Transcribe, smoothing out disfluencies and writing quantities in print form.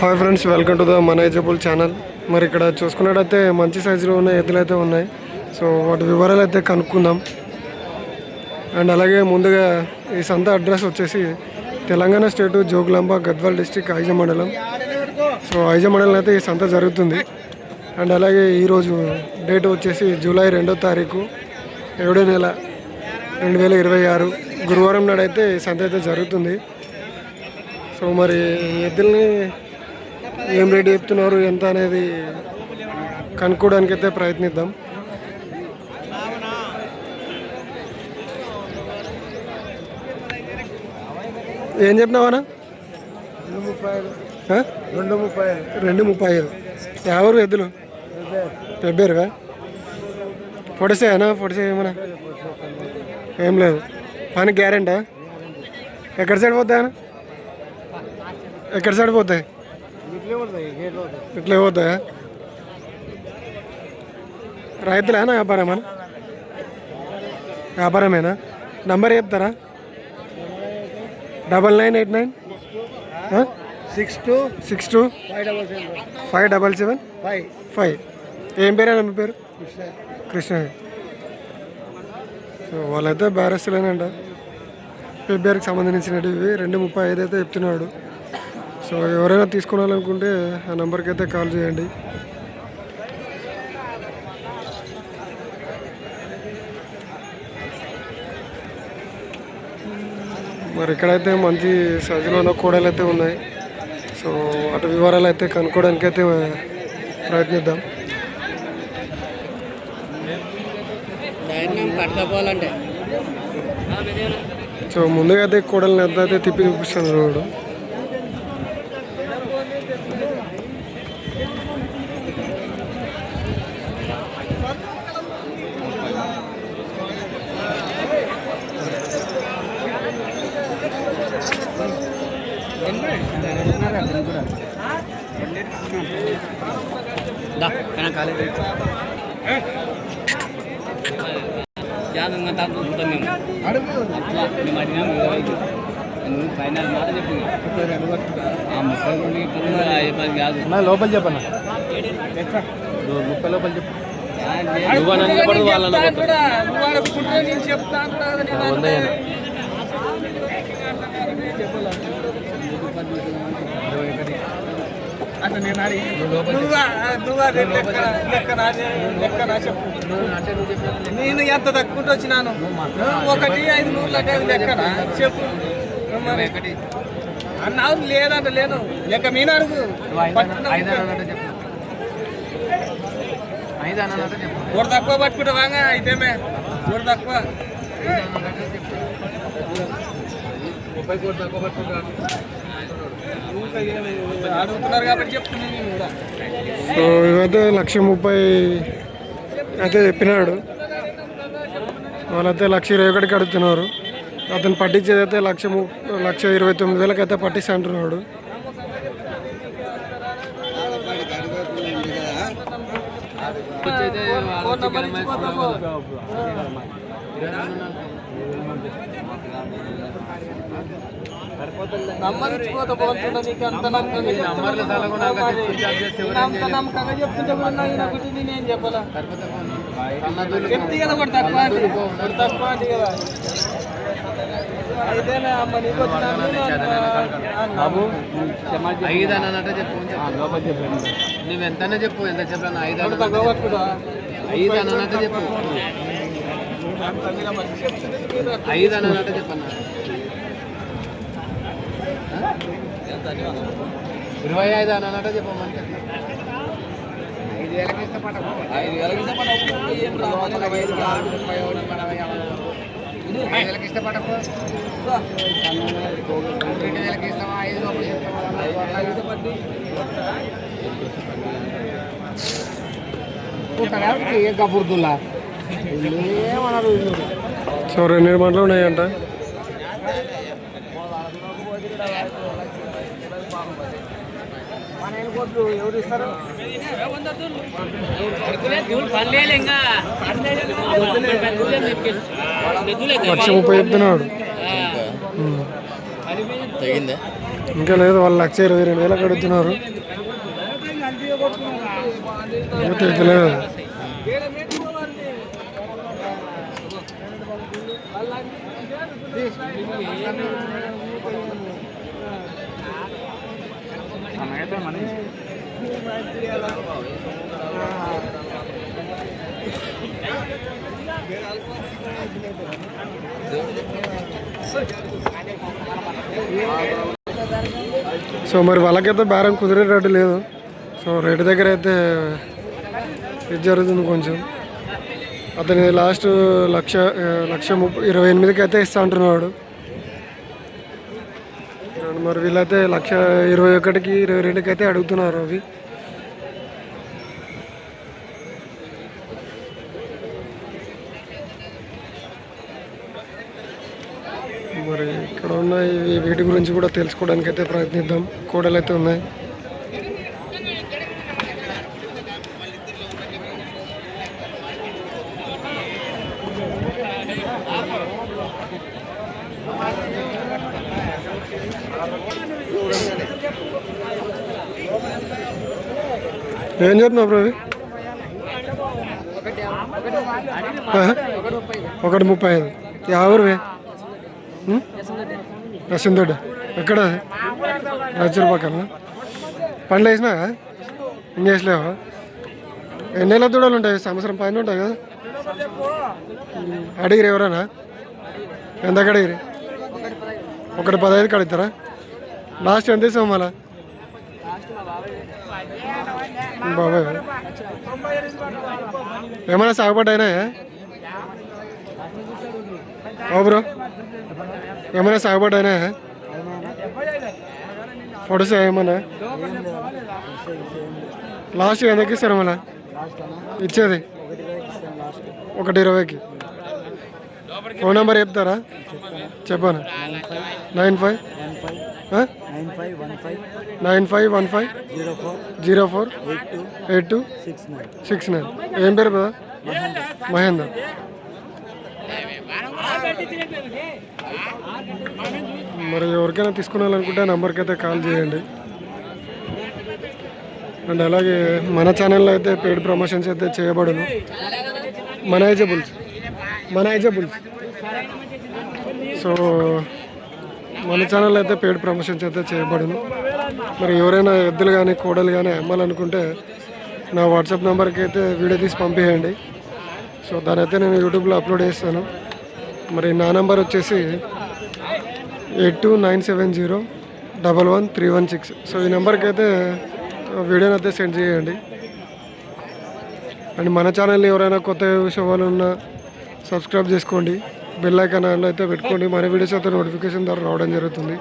Hi friends, welcome to the మనైజబుల్ channel. మరి ఇక్కడ చూసుకున్నట్టయితే మంచి సైజులో ఉన్న ఎద్దులు అయితే ఉన్నాయి. సో వాటి వివరాలు అయితే కనుక్కుందాం. అండ్ అలాగే ముందుగా ఈ సంత అడ్రస్ వచ్చేసి తెలంగాణ స్టేటు జోగులాంబ గద్వాల్ డిస్టిక్ ఐజ మండలం. సో ఐజ మండలం అయితే ఈ సంత జరుగుతుంది. అండ్ అలాగే ఈరోజు డేట్ వచ్చేసి జూలై 2వ తారీఖు 7వ నెల 2026 గురువారం నాడైతే ఈ సంత అయితే జరుగుతుంది. సో మరి ఎద్దుల్ని ఏం రేట్ చెప్తున్నారు ఎంత అనేది కనుక్కోవడానికి అయితే ప్రయత్నిద్దాం. ఏం చెప్పినావనా? 235. ఎవరు ఎద్దులు పెబ్బేరుగా పొడిసేనా? పొడిసే ఏమన్నా ఏం లేదు. పని గ్యారెంటా? ఎక్కడ సైడ్ పోతాయనా? ఎక్కడ సైడ్ పోతాయి? ఇట్లా పోతాయా? రైతులేనా వ్యాపారమేనా? వ్యాపారమేనా? నంబర్ చెప్తారా? 9989 62 577 5. ఏం పేరేనా మీ పేరు? కృష్ణ. సో వాళ్ళైతే బ్యారస్తులేనంట. ఫిబ్రవరికి సంబంధించినవి 235 అయితే చెప్తున్నాడు. సో ఎవరైనా తీసుకోవాలనుకుంటే ఆ నెంబర్కి అయితే కాల్ చేయండి. మరి ఇక్కడైతే మంచి సైజులో ఉన్న కోడలు అయితే ఉన్నాయి. సో వాటి వివరాలు అయితే కనుక్కోవడానికి అయితే ప్రయత్నిద్దాం. సో ముందుగా అయితే కోడల్ని ఎంత అయితే తిప్పి చూపిస్తాను రోడ్డు. లోపల చెప్పన్నా 30 లోపల చెప్పు. నేను ఎంత తక్కువ వచ్చినాను? 1-5 లెక్కనా చెప్పు. అన్నావు లేదంట లేను లెక్క మీన అడుగు. ఓడి తక్కువ పట్టుకుంటావా? అయితేమే ఓడి తక్కువ అడుగుతున్నారు కాబట్టి చెప్తున్నాను నేను కూడా. సో ఇవైతే 130,000 అయితే చెప్పినాడు. వాళ్ళైతే 121,000 అడుగుతున్నారు. అతను పట్టించేది అయితే 129,000 అయితే పట్టిస్తా అంటున్నాడు. నమ్మకంగా చెప్తుంటే కూడా నేనేం చెప్పాలా? చెప్తే కదా కూడా తక్కువ తక్కువ అంటే కదా. అయితేనే అమ్మ నీకు నువ్వెంతనే చెప్పు. ఎంత చెప్పాను? 5 తక్కువ పట్టుకుంటా. 5 అన్నట్టు చెప్పు. 5 అన్నట్టు చెప్పన్నా. 25 అన్నట్టు చెప్పమని. 5,000 ఇష్టపడకు. 5,000 ఇష్టపడకు. 5,000 ఇష్టపడకు. 2,000 ఇస్తావా? 5 లోపల కబుర్దులా ఏమన్నారు? సో 2 మంటలు ఉన్నాయంట. ఎవరు ఇస్తారు? 130,000 చెప్తున్నాడు. ఇంకా లేదు, వాళ్ళు 122,000 అడుగుతున్నారు. తెలియదు. సో మరి వాళ్ళకైతే బేరం కుదిరేటట్టు లేదు. సో రేటు దగ్గర అయితే ఇది జరుగుతుంది కొంచెం. అతని లాస్ట్ 1,28,000కి అయితే ఇస్తా అంటున్నాడు. మరి వీళ్ళైతే 1,21,000కి 22కి అయితే అడుగుతున్నారు అవి. మరి ఇక్కడ ఉన్న వీటి గురించి కూడా తెలుసుకోవడానికి అయితే ప్రయత్నిద్దాం. కోడలు అయితే ఉన్నాయి. ఏం చెప్తున్నావు బ్రో? 1,35,000. ఎవరివే? రసిందొడ్డ ఎక్కడ? రాజూరు పక్కన. పండ్లు వేసినా ఇంకేసలేవా? ఎన్నేళ్ళ దూడలు ఉంటాయి? సంవత్సరం పైన ఉంటాయి కదా. అడిగిరి ఎవరన్నా? ఎంత అడిగిరి? 1,15,000కి అడుగుతారా? లాస్ట్ ఎంత ఇస్తాం మళ్ళా? బాబాయ్ ఏమైనా సాగుబడి అయినాయా? ఓ బ్రో ఏమైనా సాగుబడి అయినాయా? పొడుసా ఏమన్నా? లాస్ట్ ఎందుకు ఇస్తారు మళ్ళా ఇచ్చేది? 1,20,000కి. ఫోన్ నెంబర్ చెప్తారా? చెప్పాను. 9515048269. ఏం పేరు కదా? మహేందర్. మరి ఎవరికైనా తీసుకున్నాలనుకుంటే నెంబర్కి అయితే కాల్ చేయండి. అండ్ అలాగే మన ఛానల్లో అయితే పెయిడ్ ప్రమోషన్స్ అయితే చేయబడును. మన ఏజబుల్స్ సో మన ఛానల్లో అయితే పెయిడ్ ప్రమోషన్స్ అయితే చేయబడును. మరి ఎవరైనా ఎద్దులు కానీ కోడలు కానీ అమ్మాలనుకుంటే నా వాట్సాప్ నెంబర్కి అయితే వీడియో తీసి పంపించండి. సో దాని అయితే నేను యూట్యూబ్లో అప్లోడ్ చేస్తాను. మరి నా నెంబర్ వచ్చేసి 8297011316. సో ఈ నెంబర్కి అయితే వీడియోని అయితే సెండ్ చేయండి. అండ్ మన ఛానల్ని ఎవరైనా కొత్త విషయం వాళ్ళు ఉన్నా సబ్స్క్రైబ్ చేసుకోండి. బెల్ ఐకాన్ అయితే పెట్టుకోండి. మన వీడియోస్ అయితే నోటిఫికేషన్ ద్వారా రావడం జరుగుతుంది.